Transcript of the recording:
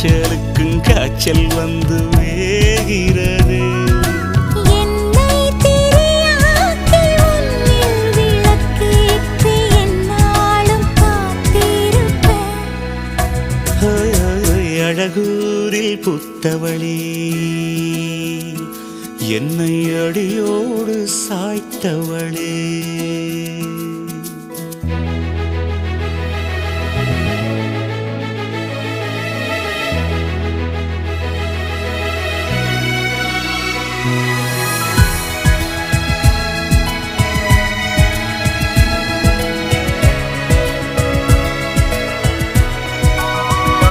காய்ச்சலுக்கும் காய்ச்சல் வந்து வேகிறது. என்னை திரியாக்கி உன்னில் விளக்கேற்றி என்னாலும் காத்திருப்பேன். அழகூரில் புத்தவளே, என்னை அடியோடு சாய்த்தவளே.